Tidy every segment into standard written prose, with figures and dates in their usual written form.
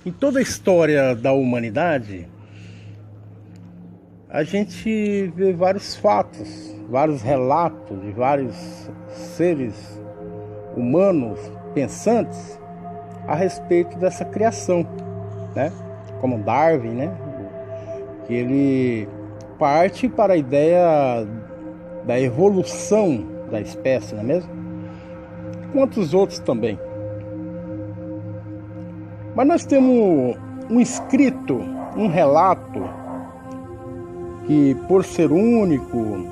Em toda a história da humanidade, a gente vê vários fatos, vários relatos de vários seres humanos pensantes a respeito dessa criação, né? Como Darwin, né? Que ele parte para a ideia da evolução da espécie, não é mesmo? Quantos outros também. Mas nós temos um escrito, um relato, que por ser único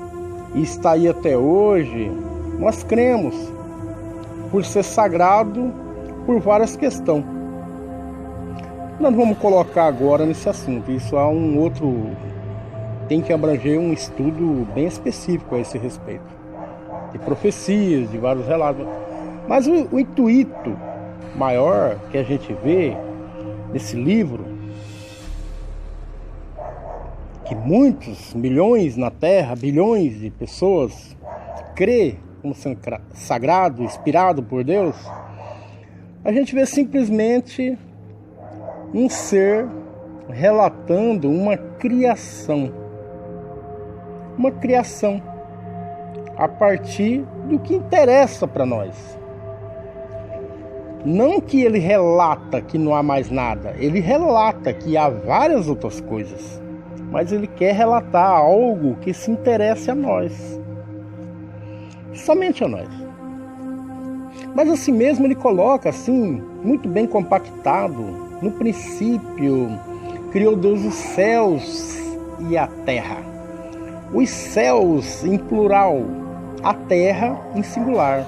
e está aí até hoje, nós cremos, por ser sagrado, por várias questões. Nós vamos colocar agora nesse assunto, isso há um outro, tem que abranger um estudo bem específico a esse respeito, de profecias, de vários relatos. Mas o intuito maior que a gente vê nesse livro, que muitos, milhões na Terra, bilhões de pessoas crê como sendo sagrado, inspirado por Deus, a gente vê simplesmente um ser relatando uma criação a partir do que interessa para nós. Não que ele relata que não há mais nada, ele relata que há várias outras coisas, mas ele quer relatar algo que se interesse a nós, somente a nós. Mas assim mesmo ele coloca assim, muito bem compactado: no princípio criou Deus os céus e a terra. Os céus em plural, a terra em singular.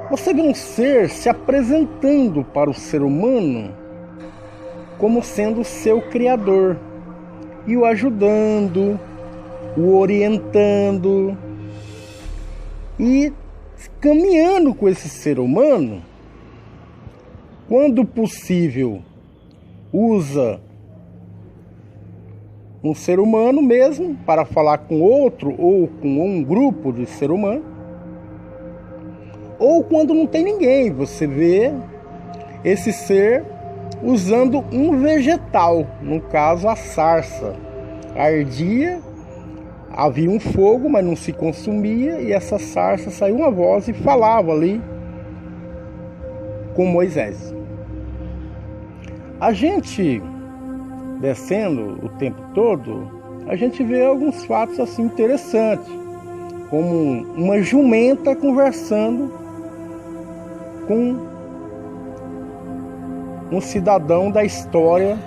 Você vê um ser se apresentando para o ser humano como sendo seu criador e o ajudando, o orientando e caminhando com esse ser humano. Quando possível, usa um ser humano mesmo para falar com outro ou com um grupo de ser humano. Ou quando não tem ninguém, você vê esse ser usando um vegetal, no caso a sarça. Ardia, havia um fogo, mas não se consumia, e essa sarça saiu uma voz e falava ali com Moisés. A gente, descendo o tempo todo, a gente vê alguns fatos assim interessantes, como uma jumenta conversando com um cidadão da história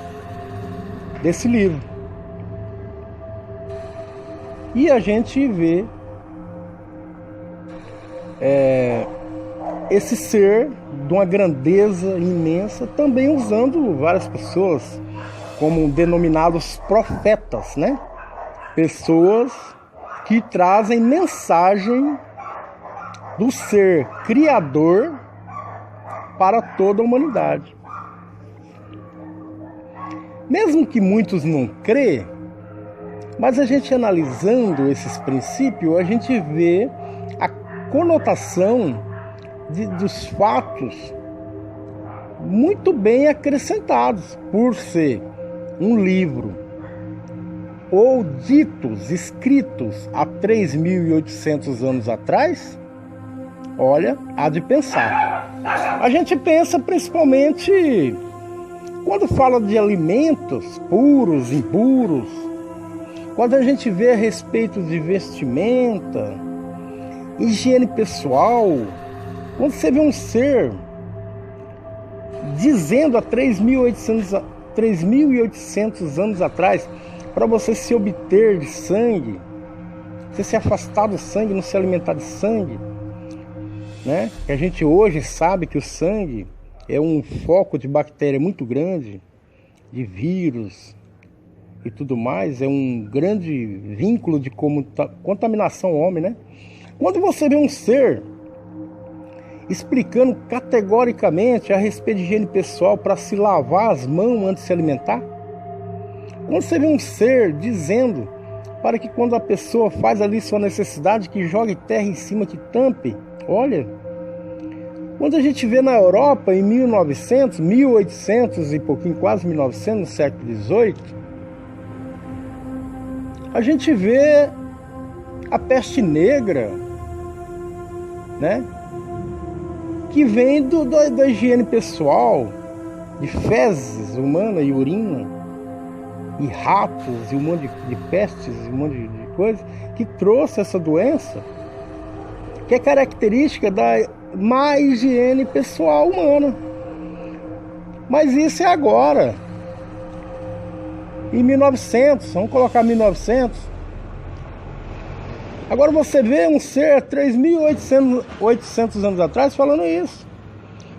desse livro. E a gente vê esse ser de uma grandeza imensa também usando várias pessoas como denominados profetas, né? Pessoas que trazem mensagem do ser criador para toda a humanidade. Mesmo que muitos não crêem, mas a gente analisando esses princípios, a gente vê a conotação dos fatos muito bem acrescentados, por ser um livro ou ditos, escritos há 3.800 anos atrás. Olha, há de pensar. A gente pensa principalmente quando fala de alimentos puros, impuros, quando a gente vê a respeito de vestimenta, higiene pessoal, quando você vê um ser dizendo há 3.800 anos atrás, para você se obter de sangue, você se afastar do sangue, não se alimentar de sangue, né? Que a gente hoje sabe que o sangue é um foco de bactéria muito grande, de vírus e tudo mais, é um grande vínculo de contaminação ao homem, né? Quando você vê um ser explicando categoricamente a respeito de higiene pessoal para se lavar as mãos antes de se alimentar, quando você vê um ser dizendo para que quando a pessoa faz ali sua necessidade, que jogue terra em cima, que tampe, olha, Quando a gente vê na Europa, em 1900, 1800 e pouquinho, quase 1900, no século XVIII, a gente vê a peste negra, né? Que vem da higiene pessoal, de fezes humanas e urina, e ratos, e um monte de pestes, e um monte de coisa, que trouxe essa doença, que é característica da má higiene pessoal humana. Mas isso é agora, em 1900, vamos colocar 1900. Agora você vê um ser 3.800 anos atrás falando isso.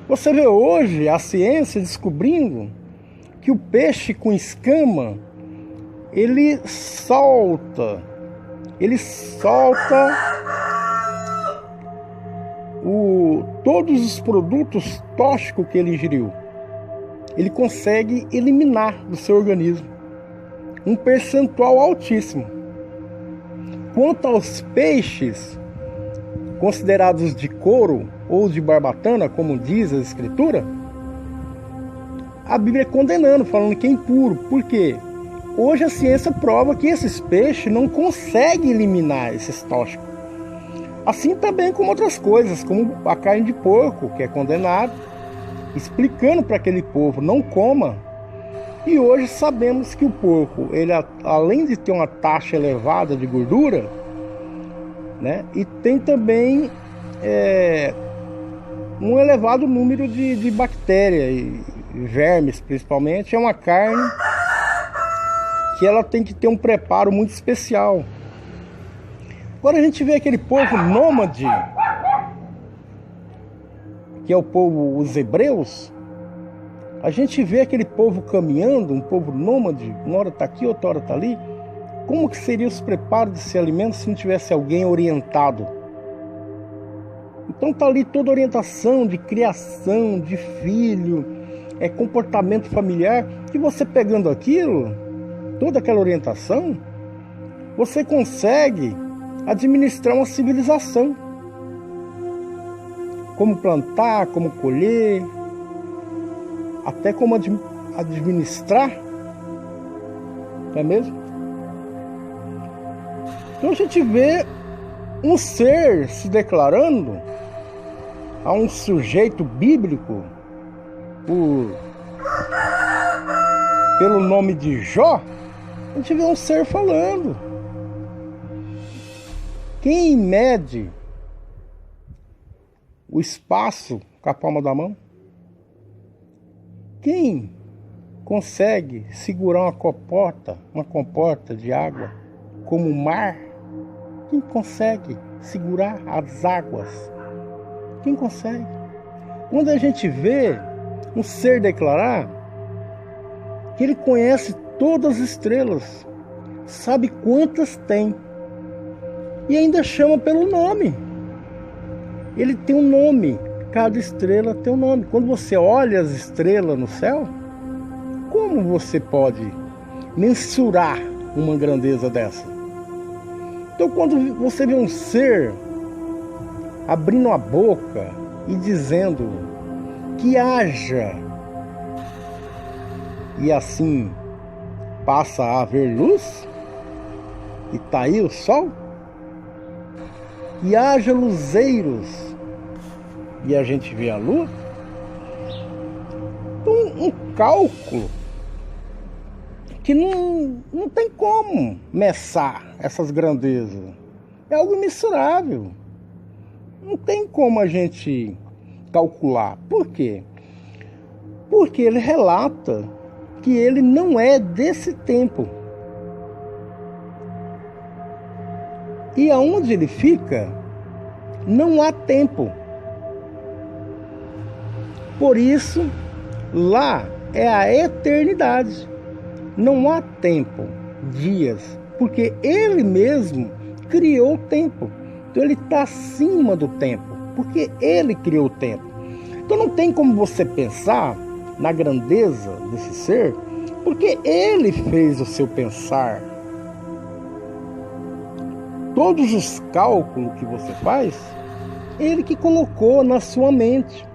Você vê hoje a ciência descobrindo que o peixe com escama, ele solta todos os produtos tóxicos que ele ingeriu. Ele consegue eliminar do seu organismo um percentual altíssimo. Quanto aos peixes considerados de couro ou de barbatana, como diz a Escritura, a Bíblia é condenando, falando que é impuro. Por quê? Hoje a ciência prova que esses peixes não conseguem eliminar esses tóxicos. Assim também como outras coisas, como a carne de porco, que é condenado, explicando para aquele povo, não coma. E hoje sabemos que o porco, ele, além de ter uma taxa elevada de gordura, né, e tem também um elevado número de bactérias e vermes, principalmente. É uma carne que ela tem que ter um preparo muito especial. Agora a gente vê aquele povo nômade, que é o povo, os hebreus. A gente vê aquele povo caminhando, um povo nômade, uma hora está aqui, outra hora está ali. Como que seria os preparos desse alimento se não tivesse alguém orientado? Então está ali toda a orientação de criação, de filho, comportamento familiar, que você pegando aquilo, toda aquela orientação, você consegue administrar uma civilização. Como plantar, como colher, até como administrar, não é mesmo? Então a gente vê um ser se declarando a um sujeito bíblico pelo nome de Jó. A gente vê um ser falando. Quem mede o espaço com a palma da mão? Quem consegue segurar uma comporta de água como o mar? Quem consegue segurar as águas? Quem consegue? Quando a gente vê um ser declarar que ele conhece todas as estrelas, sabe quantas tem, e ainda chama pelo nome. Ele tem um nome, cada estrela tem um nome. Quando você olha as estrelas no céu, como você pode mensurar uma grandeza dessa? Então quando você vê um ser abrindo a boca e dizendo que haja, e assim passa a haver luz, e tá aí o sol, e haja luzeiros, e a gente vê a lua. Então, um cálculo que não tem como mensar essas grandezas. É algo imensurável. Não tem como a gente calcular. Por quê? Porque ele relata que ele não é desse tempo. E aonde ele fica, não há tempo. Por isso, lá é a eternidade. Não há tempo, dias, porque ele mesmo criou o tempo. Então ele está acima do tempo, porque ele criou o tempo. Então não tem como você pensar na grandeza desse ser, porque ele fez o seu pensar. Todos os cálculos que você faz, ele que colocou na sua mente.